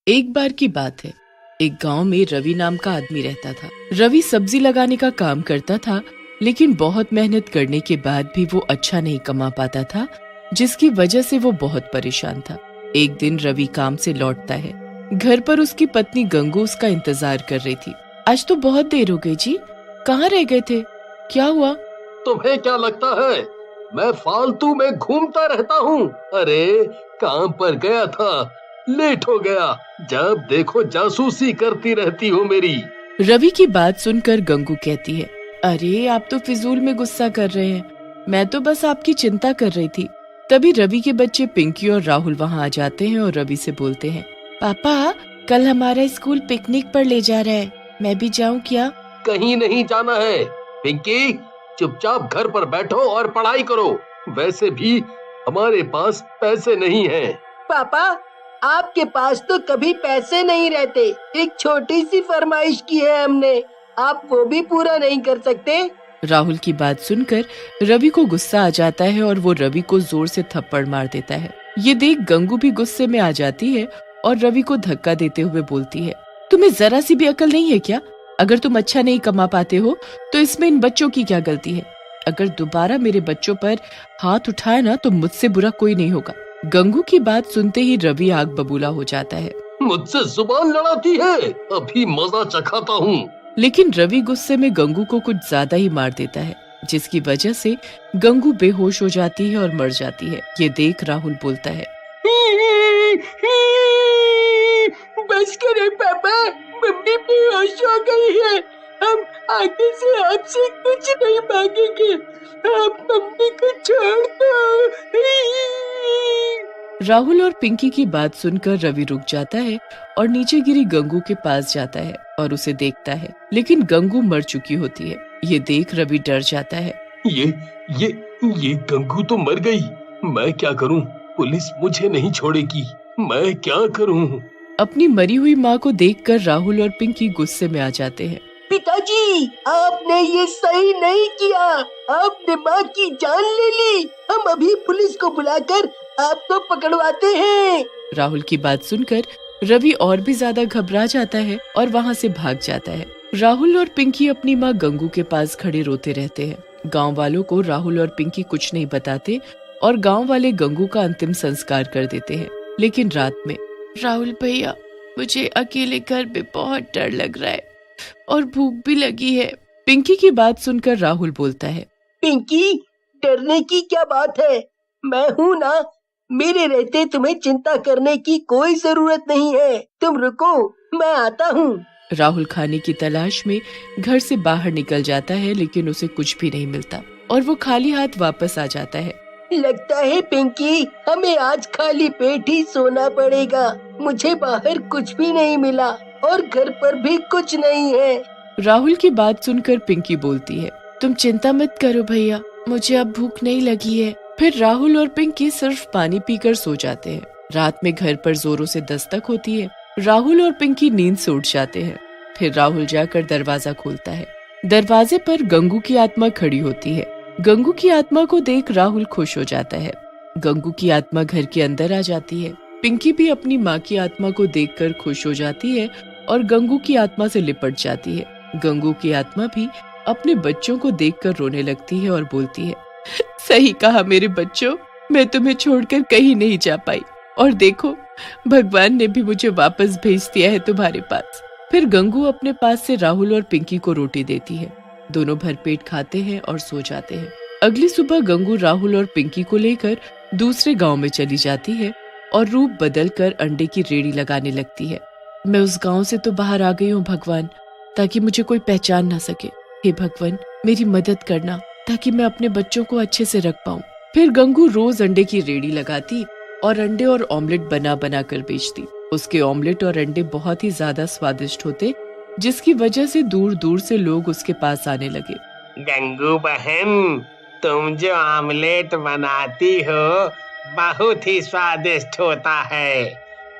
एक बार की बात है। एक गांव में रवि नाम का आदमी रहता था। रवि सब्जी लगाने का काम करता था, लेकिन बहुत मेहनत करने के बाद भी वो अच्छा नहीं कमा पाता था, जिसकी वजह से वो बहुत परेशान था। एक दिन रवि काम से लौटता है। घर पर उसकी पत्नी गंगू उसका इंतजार कर रही थी। आज तो बहुत देर हो गई जी, कहाँ रह गए थे? क्या हुआ? तुम्हें क्या लगता है मैं फालतू में घूमता रहता हूँ? अरे काम पर गया था, लेट हो गया। जब देखो जासूसी करती रहती हो मेरी। रवि की बात सुनकर गंगू कहती है, अरे आप तो फिजूल में गुस्सा कर रहे हैं, मैं तो बस आपकी चिंता कर रही थी। तभी रवि के बच्चे पिंकी और राहुल वहाँ आ जाते हैं और रवि से बोलते हैं, पापा कल हमारा स्कूल पिकनिक पर ले जा रहा है, मैं भी जाऊँ क्या? कहीं नहीं जाना है पिंकी, चुपचाप घर पर बैठो और पढ़ाई करो। वैसे भी हमारे पास पैसे नहीं हैं। पापा आपके पास तो कभी पैसे नहीं रहते। एक छोटी सी फरमाइश की है हमने, आप वो भी पूरा नहीं कर सकते? राहुल की बात सुनकर रवि को गुस्सा आ जाता है और वो रवि को जोर से थप्पड़ मार देता है। ये देख गंगू भी गुस्से में आ जाती है और रवि को धक्का देते हुए बोलती है, तुम्हें जरा सी भी अकल नहीं है क्या? अगर तुम अच्छा नहीं कमा पाते हो तो इसमें इन बच्चों की क्या गलती है? अगर दोबारा मेरे बच्चों पर हाथ उठाए ना तो मुझसे बुरा कोई नहीं होगा। गंगू की बात सुनते ही रवि आग बबूला हो जाता है। मुझसे जुबान लड़ाती है, अभी मजा चखाता हूँ। लेकिन रवि गुस्से में गंगू को कुछ ज्यादा ही मार देता है, जिसकी वजह से गंगू बेहोश हो जाती है और मर जाती है। ये देख राहुल बोलता है, बस करें पापा, मम्मी बेहोश हो गई है। हम आगे से आपसे कुछ नहीं मांगेंगे, आप मम्मी को छोड़ दो। राहुल और पिंकी की बात सुनकर रवि रुक जाता है और नीचे गिरी गंगू के पास जाता है और उसे देखता है, लेकिन गंगू मर चुकी होती है। ये देख रवि डर जाता है। ये गंगू तो मर गई, मैं क्या करूं? पुलिस मुझे नहीं छोड़ेगी, मैं क्या करूं? अपनी मरी हुई माँ को देखकर राहुल और पिंकी गुस्से में आ जाते हैं। पिताजी आपने ये सही नहीं किया, आपने माँ की जान ले ली। हम अभी पुलिस को बुलाकर आपको पकड़वाते हैं। राहुल की बात सुनकर रवि और भी ज्यादा घबरा जाता है और वहाँ से भाग जाता है। राहुल और पिंकी अपनी माँ गंगू के पास खड़े रोते रहते हैं। गांव वालों को राहुल और पिंकी कुछ नहीं बताते और गांव वाले गंगू का अंतिम संस्कार कर देते हैं। लेकिन रात में, राहुल भैया मुझे अकेले घर में बहुत डर लग रहा है और भूख भी लगी है। पिंकी की बात सुनकर राहुल बोलता है, पिंकी डरने की क्या बात है, मैं हूँ ना, मेरे रहते तुम्हें चिंता करने की कोई जरूरत नहीं है। तुम रुको, मैं आता हूँ। राहुल खाने की तलाश में घर से बाहर निकल जाता है, लेकिन उसे कुछ भी नहीं मिलता और वो खाली हाथ वापस आ जाता है। लगता है पिंकी हमें आज खाली पेट ही सोना पड़ेगा। मुझे बाहर कुछ भी नहीं मिला और घर पर भी कुछ नहीं है। राहुल की बात सुनकर पिंकी बोलती है, तुम चिंता मत करो भैया, मुझे अब भूख नहीं लगी है। फिर राहुल और पिंकी सिर्फ पानी पीकर सो जाते हैं। रात में घर पर जोरों से दस्तक होती है। राहुल और पिंकी नींद से उठ जाते हैं। फिर राहुल जाकर दरवाजा खोलता है। दरवाजे पर गंगू की आत्मा खड़ी होती है। गंगू की आत्मा को देख राहुल खुश हो जाता है। गंगू की आत्मा घर के अंदर आ जाती है। पिंकी भी अपनी माँ की आत्मा को देखकर खुश हो जाती है और गंगू की आत्मा से लिपट जाती है। गंगू की आत्मा भी अपने बच्चों को देखकर रोने लगती है और बोलती है, सही कहा मेरे बच्चों, मैं तुम्हें छोड़कर कहीं नहीं जा पाई और देखो भगवान ने भी मुझे वापस भेज दिया है तुम्हारे पास। फिर गंगू अपने पास से राहुल और पिंकी को रोटी देती है। दोनों भरपेट खाते हैं और सो जाते हैं। अगली सुबह गंगू राहुल और पिंकी को लेकर दूसरे गांव में चली जाती है और रूप बदलकर अंडे की रेड़ी लगाने लगती है। मैं उस गांव से तो बाहर आ गई हूँ भगवान, ताकि मुझे कोई पहचान ना सके। हे भगवान मेरी मदद करना, ताकि मैं अपने बच्चों को अच्छे से रख पाऊँ। फिर गंगू रोज अंडे की रेड़ी लगाती और अंडे और ऑमलेट बना बना कर बेचती। उसके ऑमलेट और अंडे बहुत ही ज्यादा स्वादिष्ट होते, जिसकी वजह से दूर दूर से लोग उसके पास आने लगे। गंगू बहन, तुम जो ऑमलेट बनाती हो बहुत ही स्वादिष्ट होता है।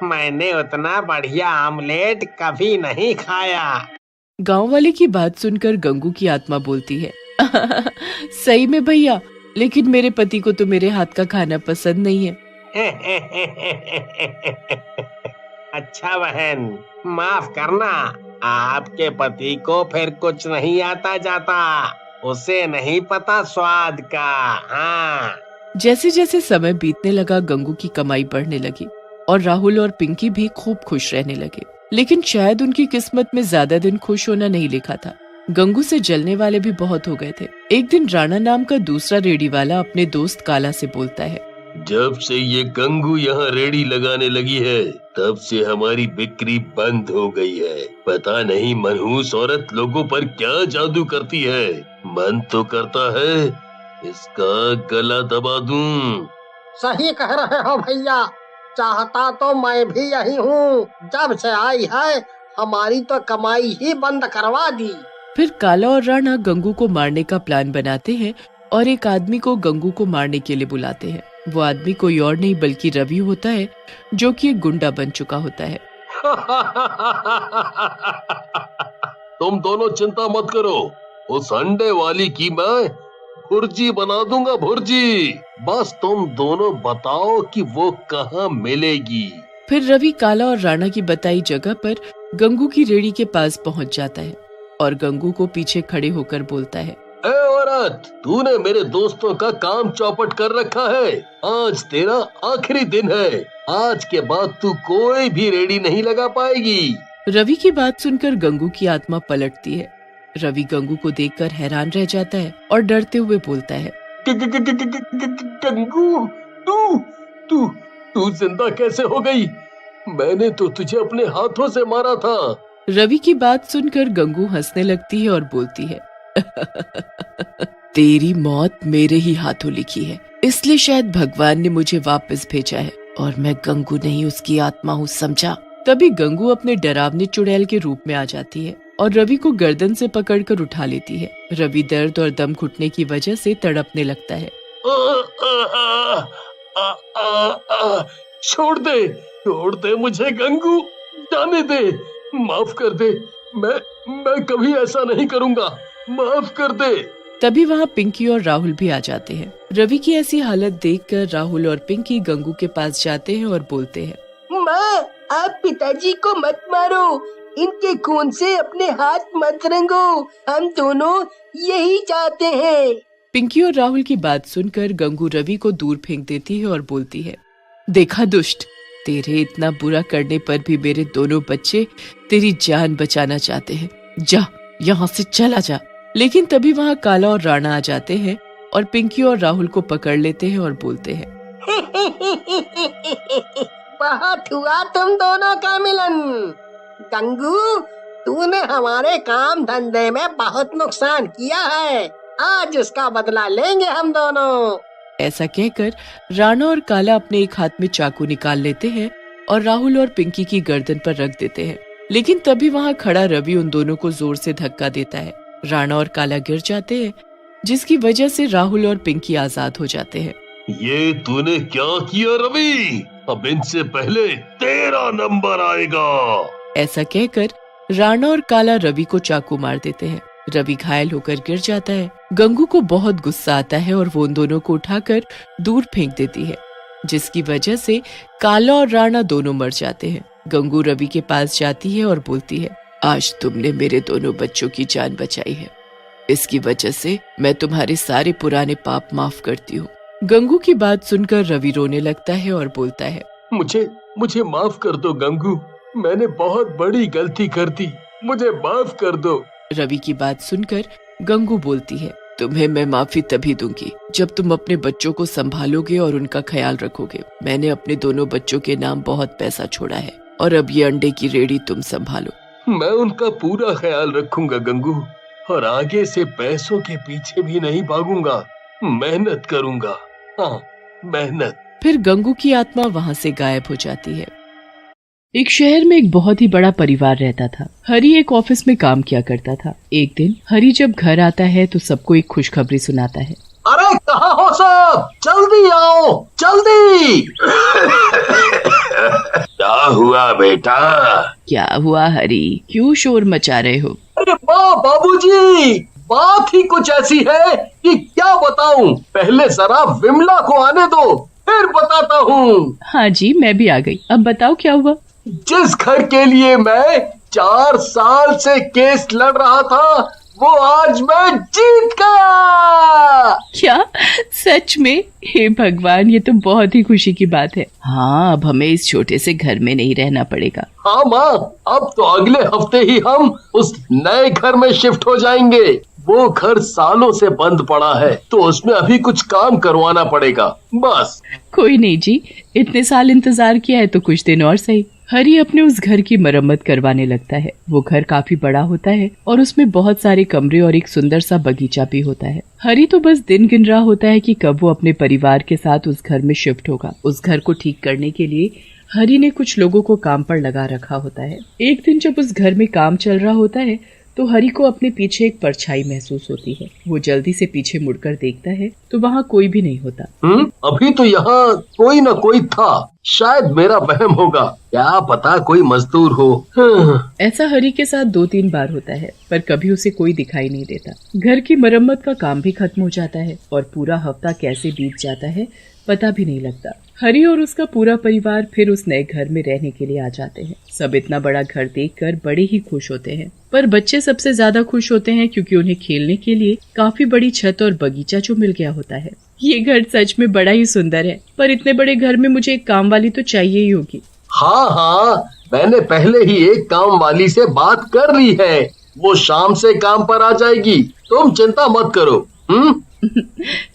मैंने उतना बढ़िया ऑमलेट कभी नहीं खाया। गांव वाले की बात सुनकर गंगू की आत्मा बोलती है, सही में भैया, लेकिन मेरे पति को तो मेरे हाथ का खाना पसंद नहीं है। अच्छा बहन, माफ करना, आपके पति को फिर कुछ नहीं आता जाता, उसे नहीं पता स्वाद का। हाँ। जैसे जैसे समय बीतने लगा गंगू की कमाई बढ़ने लगी और राहुल और पिंकी भी खूब खुश रहने लगे। लेकिन शायद उनकी किस्मत में ज्यादा दिन खुश होना नहीं लिखा था। गंगू से जलने वाले भी बहुत हो गए थे। एक दिन राणा नाम का दूसरा रेडी वाला अपने दोस्त काला से बोलता है, जब से ये गंगू यहाँ रेडी लगाने लगी है तब से हमारी बिक्री बंद हो गई है। पता नहीं मनहूस औरत लोगों पर क्या जादू करती है। मन तो करता है इसका गला दबा दूं। सही कह रहे हो भैया, चाहता तो मैं भी यही हूँ। जब से आई है हमारी तो कमाई ही बंद करवा दी। फिर काला और राणा गंगू को मारने का प्लान बनाते हैं और एक आदमी को गंगू को मारने के लिए बुलाते हैं। वो आदमी कोई और नहीं बल्कि रवि होता है, जो कि एक गुंडा बन चुका होता है। तुम दोनों चिंता मत करो, उस अंडे वाली की मैं भुर्जी बना दूंगा, भुर्जी। बस तुम दोनों बताओ कि वो कहाँ मिलेगी। फिर रवि काला और राणा की बताई जगह पर गंगू की रेड़ी के पास पहुंच जाता है और गंगू को पीछे खड़े होकर बोलता है, ए औरत, तूने मेरे दोस्तों का काम चौपट कर रखा है। आज तेरा आखिरी दिन है। आज के बाद तू कोई भी रेडी नहीं लगा पाएगी। रवि की बात सुनकर गंगू की आत्मा पलटती है। रवि गंगू को देखकर हैरान रह जाता है और डरते हुए बोलता है, गंगू, तू जिंदा कैसे हो गई? मैंने तो तुझे अपने हाथों से मारा था। रवि की बात सुनकर गंगू हंसने लगती है और बोलती है, तेरी मौत मेरे ही हाथों लिखी है, इसलिए शायद भगवान ने मुझे वापस भेजा है और मैं गंगू नहीं उसकी आत्मा हूँ, समझा। तभी गंगू अपने डरावने चुड़ैल के रूप में आ जाती है और रवि को गर्दन से पकड़कर उठा लेती है। रवि दर्द और दम घुटने की वजह से तड़पने लगता है। छोड़ दे मुझे गंगू, जाने दे, माफ कर दे। मैं कभी ऐसा नहीं करूँगा, माफ कर दे। तभी वहाँ पिंकी और राहुल भी आ जाते हैं। रवि की ऐसी हालत देखकर राहुल और पिंकी गंगू के पास जाते हैं और बोलते हैं, माँ, आप पिताजी को मत मारो, इनके खून से अपने हाथ मत रंगो, हम दोनों यही चाहते हैं। पिंकी और राहुल की बात सुनकर गंगू रवि को दूर फेंक देती है और बोलती है, देखा दुष्ट, तेरे इतना बुरा करने पर भी मेरे दोनों बच्चे तेरी जान बचाना चाहते हैं। जा, यहाँ से चला जा। लेकिन तभी वहाँ काला और राणा आ जाते हैं और पिंकी और राहुल को पकड़ लेते हैं और बोलते हैं, बहुत हुआ तुम दोनों का मिलन। गंगू, तूने हमारे काम धंधे में बहुत नुकसान किया है, आज उसका बदला लेंगे हम दोनों। ऐसा कहकर राणा और काला अपने एक हाथ में चाकू निकाल लेते हैं और राहुल और पिंकी की गर्दन पर रख देते हैं। लेकिन तभी वहाँ खड़ा रवि उन दोनों को जोर से धक्का देता है। राणा और काला गिर जाते हैं, जिसकी वजह से राहुल और पिंकी आजाद हो जाते हैं। ये तूने क्या किया रवि? अब इनसे पहले तेरा नंबर आएगा। ऐसा कहकर राणा और काला रवि को चाकू मार देते हैं। रवि घायल होकर गिर जाता है। गंगू को बहुत गुस्सा आता है और वो उन दोनों को उठाकर दूर फेंक देती है, जिसकी वजह से काला और राणा दोनों मर जाते हैं। गंगू रवि के पास जाती है और बोलती है, आज तुमने मेरे दोनों बच्चों की जान बचाई है, इसकी वजह से मैं तुम्हारे सारे पुराने पाप माफ करती हूँ। गंगू की बात सुनकर रवि रोने लगता है और बोलता है, मुझे माफ कर दो गंगू, मैंने बहुत बड़ी गलती कर दी, मुझे माफ कर दो। रवि की बात सुनकर गंगू बोलती है, तुम्हें मैं माफी तभी दूंगी जब तुम अपने बच्चों को संभालोगे और उनका ख्याल रखोगे। मैंने अपने दोनों बच्चों के नाम बहुत पैसा छोड़ा है और अब ये अंडे की रेडी तुम संभालो। मैं उनका पूरा ख्याल रखूंगा गंगू, और आगे से पैसों के पीछे भी नहीं भागूंगा, मेहनत करूंगा। हाँ, मेहनत। फिर गंगू की आत्मा वहाँ से गायब हो जाती है। एक शहर में एक बहुत ही बड़ा परिवार रहता था। हरी एक ऑफिस में काम किया करता था। एक दिन हरी जब घर आता है तो सबको एक खुशखबरी सुनाता है। अरे कहाँ हो सब, जल्दी आओ, जल्दी। क्या हुआ बेटा? क्या हुआ हरी, क्यों शोर मचा रहे हो? अरे वाह बाबूजी, बात ही कुछ ऐसी है कि क्या बताऊं। पहले जरा विमला को आने दो, फिर बताता हूँ। हाँ जी, मैं भी आ गई। अब बताओ क्या हुआ? जिस घर के लिए मैं 4 साल से केस लड़ रहा था वो आज मैं जीत गया। क्या सच में? हे भगवान, ये तो बहुत ही खुशी की बात है। हाँ, अब हमें इस छोटे से घर में नहीं रहना पड़ेगा। हाँ माँ, अब तो अगले हफ्ते ही हम उस नए घर में शिफ्ट हो जाएंगे। वो घर सालों से बंद पड़ा है तो उसमें अभी कुछ काम करवाना पड़ेगा बस। कोई नहीं जी, इतने साल इंतजार किया है तो कुछ दिन और सही। हरी अपने उस घर की मरम्मत करवाने लगता है। वो घर काफी बड़ा होता है और उसमें बहुत सारे कमरे और एक सुंदर सा बगीचा भी होता है। हरी तो बस दिन गिन रहा होता है कि कब वो अपने परिवार के साथ उस घर में शिफ्ट होगा। उस घर को ठीक करने के लिए हरी ने कुछ लोगों को काम पर लगा रखा होता है। एक दिन जब उस घर में काम चल रहा होता है तो हरी को अपने पीछे एक परछाई महसूस होती है। वो जल्दी से पीछे मुड़कर देखता है तो वहाँ कोई भी नहीं होता। अभी तो यहाँ कोई न कोई था, शायद मेरा वहम होगा, क्या पता कोई मजदूर हो। ऐसा हरी के साथ 2-3 बार होता है पर कभी उसे कोई दिखाई नहीं देता। घर की मरम्मत का काम भी खत्म हो जाता है और पूरा हफ्ता कैसे बीत जाता है पता भी नहीं लगता। हरी और उसका पूरा परिवार फिर उस नए घर में रहने के लिए आ जाते हैं। सब इतना बड़ा घर देखकर बड़े ही खुश होते हैं, पर बच्चे सबसे ज्यादा खुश होते हैं क्योंकि उन्हें खेलने के लिए काफी बड़ी छत और बगीचा जो मिल गया होता है। ये घर सच में बड़ा ही सुंदर है, पर इतने बड़े घर में मुझे एक काम वाली तो चाहिए ही होगी। हाँ, मैंने पहले ही एक काम वाली से बात कर ली है, वो शाम से काम पर आ जाएगी, तुम चिंता मत करो।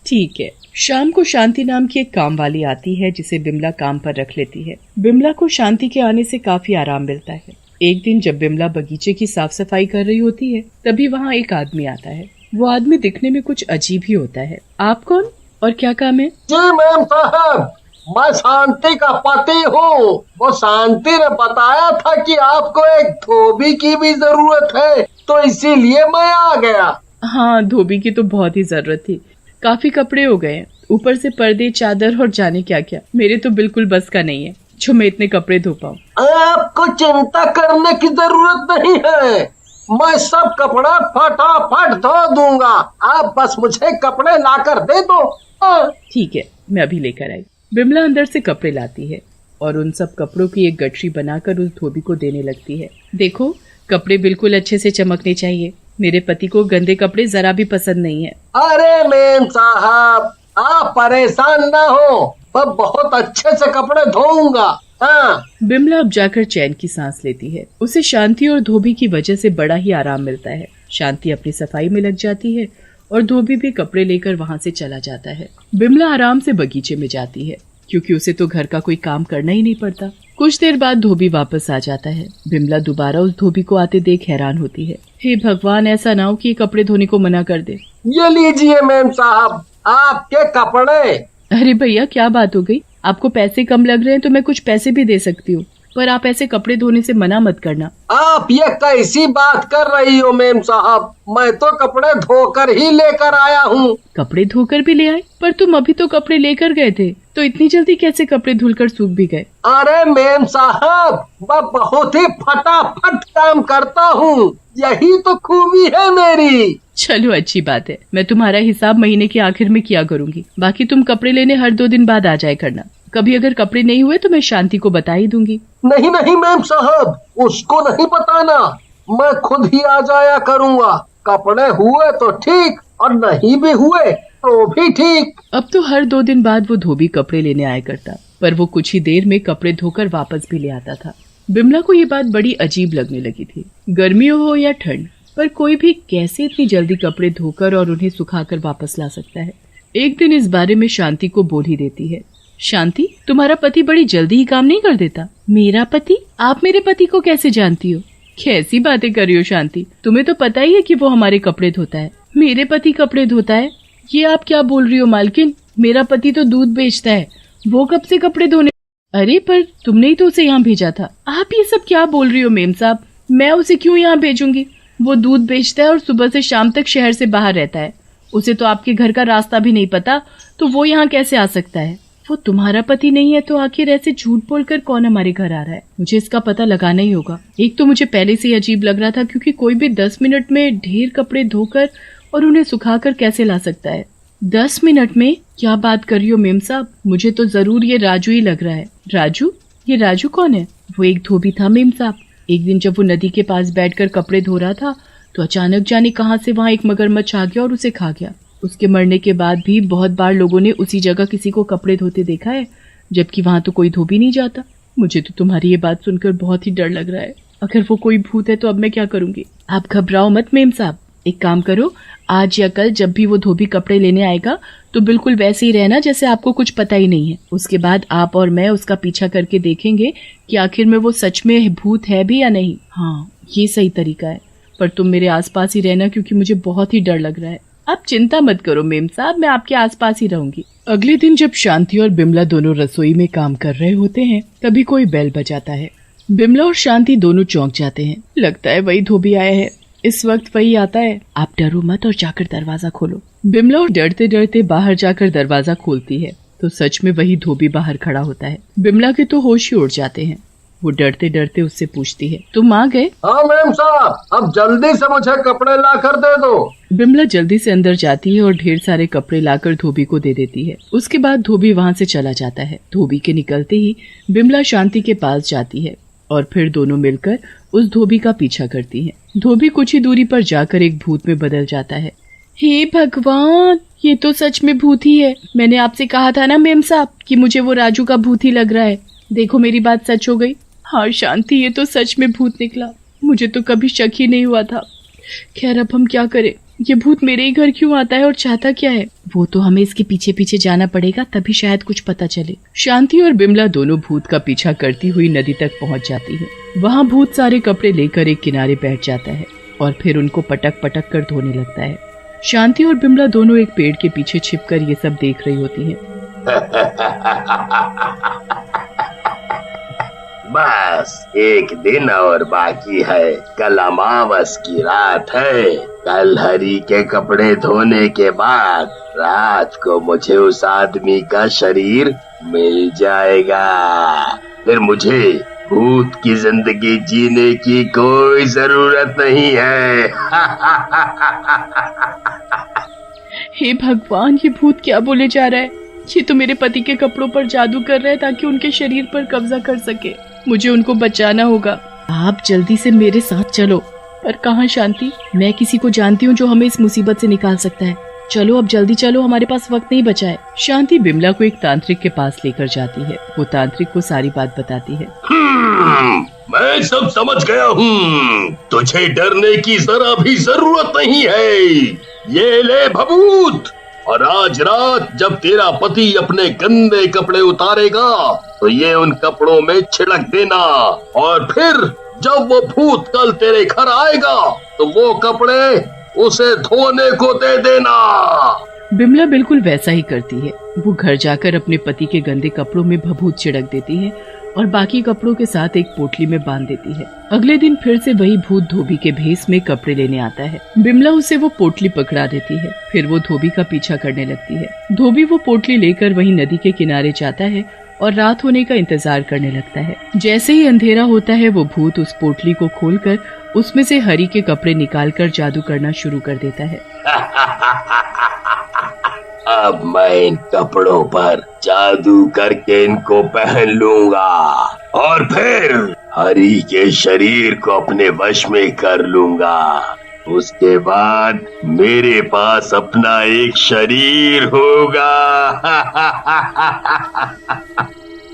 ठीक है। शाम को शांति नाम की एक काम वाली आती है जिसे बिमला काम पर रख लेती है। बिमला को शांति के आने से काफी आराम मिलता है। एक दिन जब बिमला बगीचे की साफ सफाई कर रही होती है तभी वहाँ एक आदमी आता है। वो आदमी दिखने में कुछ अजीब ही होता है। आप कौन और क्या काम है? जी मैम साहब, मैं शांति का पति हूँ। वो शांति ने बताया था कि आपको एक धोबी की भी जरूरत है तो इसीलिए मैं आ गया। हाँ, धोबी की तो बहुत ही जरूरत थी। काफी कपड़े हो गए, ऊपर से पर्दे, चादर और जाने क्या क्या। मेरे तो बिल्कुल बस का नहीं है जो मैं इतने कपड़े धो पाऊँ। आपको चिंता करने की जरूरत नहीं है, मैं सब कपड़ा फटाफट धो दूंगा, आप बस मुझे कपड़े लाकर दे दो। ठीक है, मैं अभी लेकर आई। बिमला अंदर से कपड़े लाती है और उन सब कपड़ों की एक गठरी बनाकर उस धोबी को देने लगती है। देखो, कपड़े बिल्कुल अच्छे से चमकने चाहिए। मेरे पति को गंदे कपड़े जरा भी पसंद नहीं है। अरे मेम साहब, आप परेशान ना हो, मैं बहुत अच्छे से कपड़े धोऊंगा। हाँ। बिमला अब जाकर चैन की सांस लेती है। उसे शांति और धोबी की वजह से बड़ा ही आराम मिलता है। शांति अपनी सफाई में लग जाती है और धोबी भी कपड़े लेकर वहाँ से चला जाता है। बिमला आराम से बगीचे में जाती है क्योंकि उसे तो घर का कोई काम करना ही नहीं पड़ता। कुछ देर बाद धोबी वापस आ जाता है। बिमला दोबारा उस धोबी को आते देख हैरान होती है। हे भगवान, ऐसा ना हो कि कपड़े धोने को मना कर दे। ये लीजिए मैम साहब, आपके कपड़े। अरे भैया, क्या बात हो गई? आपको पैसे कम लग रहे हैं तो मैं कुछ पैसे भी दे सकती हूँ, पर आप ऐसे कपड़े धोने से मना मत करना। आप ये कैसी बात कर रही हो मेम साहब, मैं तो कपड़े धोकर ही लेकर आया हूँ। कपड़े धोकर भी ले आए? पर तुम अभी तो कपड़े लेकर गए थे, तो इतनी जल्दी कैसे कपड़े धुलकर सूख भी गए? अरे मेम साहब, मैं बहुत ही फटाफट काम करता हूँ, यही तो खूबी है मेरी। चलो अच्छी बात है, मैं तुम्हारा हिसाब महीने के आखिर में किया करूँगी। बाकी तुम कपड़े लेने हर 2 दिन बाद आ जाया करना। कभी अगर कपड़े नहीं हुए तो मैं शांति को बता ही दूंगी। नहीं नहीं मैम साहब, उसको नहीं बताना, मैं खुद ही आ जाया करूँगा। कपड़े हुए तो ठीक और नहीं भी हुए तो भी ठीक। अब तो हर 2 दिन बाद वो धोबी कपड़े लेने आया करता, पर वो कुछ ही देर में कपड़े धोकर वापस भी ले आता था। बिमला को ये बात बड़ी अजीब लगने लगी थी। गर्मियों हो या ठंड, पर कोई भी कैसे इतनी जल्दी कपड़े धोकर और उन्हें सुखाकर वापस ला सकता है। एक दिन इस बारे में शांति को बोल ही देती है। शांति, तुम्हारा पति बड़ी जल्दी ही काम नहीं कर देता? मेरा पति? आप मेरे पति को कैसे जानती हो? कैसी बातें कर रही हो शांति, तुम्हें तो पता ही है कि वो हमारे कपड़े धोता है। मेरे पति कपड़े धोता है? ये आप क्या बोल रही हो मालकिन? मेरा पति तो दूध बेचता है, वो कब से कपड़े धोने? अरे पर तुमने ही तो उसे यहाँ भेजा था। आप ये सब क्या बोल रही हो मेम साहब? मैं उसे क्यों यहाँ भेजूंगी? वो दूध बेचता है और सुबह से शाम तक शहर से बाहर रहता है। उसे तो आपके घर का रास्ता भी नहीं पता, तो वो यहाँ कैसे आ सकता है? वो तुम्हारा पति नहीं है तो आखिर ऐसे झूठ बोलकर कौन हमारे घर आ रहा है? मुझे इसका पता लगाना ही होगा। एक तो मुझे पहले से ही अजीब लग रहा था क्योंकि कोई भी 10 मिनट में ढेर कपड़े धोकर और उन्हें सुखाकर कैसे ला सकता है? 10 मिनट में? क्या बात कर रही हो मेम साहब? मुझे तो जरूर ये राजू ही लग रहा है। राजू? ये राजू कौन है? वो एक धोबी था मेम साहब। एक दिन जब वो नदी के पास बैठकर कपड़े धो रहा था तो अचानक जाने कहां से वहां एक मगरमच्छ आ गया और उसे खा गया। उसके मरने के बाद भी बहुत बार लोगों ने उसी जगह किसी को कपड़े धोते देखा है, जबकि वहां तो कोई धोबी नहीं जाता। मुझे तो तुम्हारी ये बात सुनकर बहुत ही डर लग रहा है। अगर वो कोई भूत है तो अब मैं क्या करूंगी? आप घबराओ मत मेम साहब। एक काम करो, आज या कल जब भी वो धोबी कपड़े लेने आएगा तो बिल्कुल वैसे ही रहना जैसे आपको कुछ पता ही नहीं है। उसके बाद आप और मैं उसका पीछा करके देखेंगे कि आखिर में वो सच में भूत है भी या नहीं। हाँ, ये सही तरीका है। पर तुम मेरे आसपास ही रहना क्योंकि मुझे बहुत ही डर लग रहा है। आप चिंता मत करो मेम साहब, मैं आपके आसपास ही रहूंगी। अगले दिन जब शांति और बिमला दोनों रसोई में काम कर रहे होते हैं तभी कोई बेल बजाता है। बिमला और शांति दोनों चौंक जाते हैं। लगता है वही धोबी आया है। इस वक्त वही आता है। आप डरो मत और जाकर दरवाजा खोलो। बिमला और डरते डरते बाहर जाकर दरवाजा खोलती है तो सच में वही धोबी बाहर खड़ा होता है। बिमला के तो होश ही उड़ जाते हैं। वो डरते डरते उससे पूछती है, तुम आ गए? हाँ मेम साहब, अब जल्दी से मुझे कपड़े ला कर दे दो। बिमला जल्दी से अंदर जाती है और ढेर सारे कपड़े लाकर धोबी को दे देती है। उसके बाद धोबी वहाँ से चला जाता है। धोबी के निकलते ही बिमला शांति के पास जाती है और फिर दोनों मिलकर उस धोबी का पीछा करती हैं। धोबी कुछ ही दूरी पर जाकर एक भूत में बदल जाता है। हे भगवान, ये तो सच में भूत ही है। मैंने आपसे कहा था ना मेम साहब कि मुझे वो राजू का भूत ही लग रहा है। देखो मेरी बात सच हो गई। हाँ शांति, ये तो सच में भूत निकला। मुझे तो कभी शक ही नहीं हुआ था। खैर अब हम क्या करें? ये भूत मेरे ही घर क्यों आता है और चाहता क्या है? वो तो हमें इसके पीछे पीछे जाना पड़ेगा, तभी शायद कुछ पता चले। शांति और बिमला दोनों भूत का पीछा करती हुई नदी तक पहुंच जाती है। वहाँ भूत सारे कपड़े लेकर एक किनारे बैठ जाता है और फिर उनको पटक पटक कर धोने लगता है। शांति और बिमला दोनों एक पेड़ के पीछे छिपकर ये सब देख रही होती हैं। बस एक दिन और बाकी है। कल अमावस की रात है। कल हरी के कपड़े धोने के बाद रात को मुझे उस आदमी का शरीर मिल जाएगा। फिर मुझे भूत की जिंदगी जीने की कोई जरूरत नहीं है। हे भगवान, ये भूत क्या बोले जा रहा है? ये तो मेरे पति के कपड़ों पर जादू कर रहा है ताकि उनके शरीर पर कब्जा कर सके। मुझे उनको बचाना होगा। आप जल्दी से मेरे साथ चलो। पर कहाँ शांति? मैं किसी को जानती हूँ जो हमें इस मुसीबत से निकाल सकता है। चलो अब जल्दी चलो, हमारे पास वक्त नहीं बचा है। शांति बिमला को एक तांत्रिक के पास लेकर जाती है। वो तांत्रिक को सारी बात बताती है। मैं सब समझ गया हूँ। तुझे डरने की जरा भी जरूरत नहीं है। ये ले भभूत, और आज रात जब तेरा पति अपने गंदे कपड़े उतारेगा तो ये उन कपड़ों में छिड़क देना, और फिर जब वो भूत कल तेरे घर आएगा तो वो कपड़े उसे धोने को दे देना। बिमला बिल्कुल वैसा ही करती है। वो घर जाकर अपने पति के गंदे कपड़ों में भभूत छिड़क देती है और बाकी कपड़ों के साथ एक पोटली में बांध देती है। अगले दिन फिर से वही भूत धोबी के भेष में कपड़े लेने आता है। बिमला उसे वो पोटली पकड़ा देती है। फिर वो धोबी का पीछा करने लगती है। धोबी वो पोटली लेकर वही नदी के किनारे जाता है और रात होने का इंतजार करने लगता है। जैसे ही अंधेरा होता है वो भूत उस पोटली को खोलकर उसमें से हरी के कपड़े निकालकर जादू करना शुरू कर देता है। अब मैं इन कपड़ों पर जादू करके इनको पहन लूंगा और फिर हरी के शरीर को अपने वश में कर लूंगा। उसके बाद मेरे पास अपना एक शरीर होगा।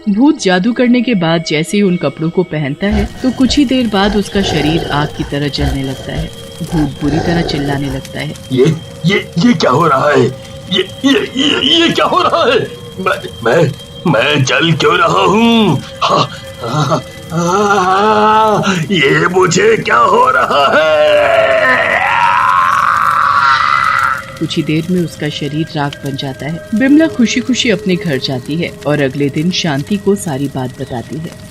भूत जादू करने के बाद जैसे ही उन कपड़ों को पहनता है तो कुछ ही देर बाद उसका शरीर आग की तरह जलने लगता है। भूत बुरी तरह चिल्लाने लगता है। ये क्या हो रहा है? ये क्या हो रहा है? मैं जल क्यों रहा हूँ? ये मुझे क्या हो रहा है? कुछ ही देर में उसका शरीर राख बन जाता है। बिमला खुशी खुशी अपने घर जाती है और अगले दिन शांति को सारी बात बताती है।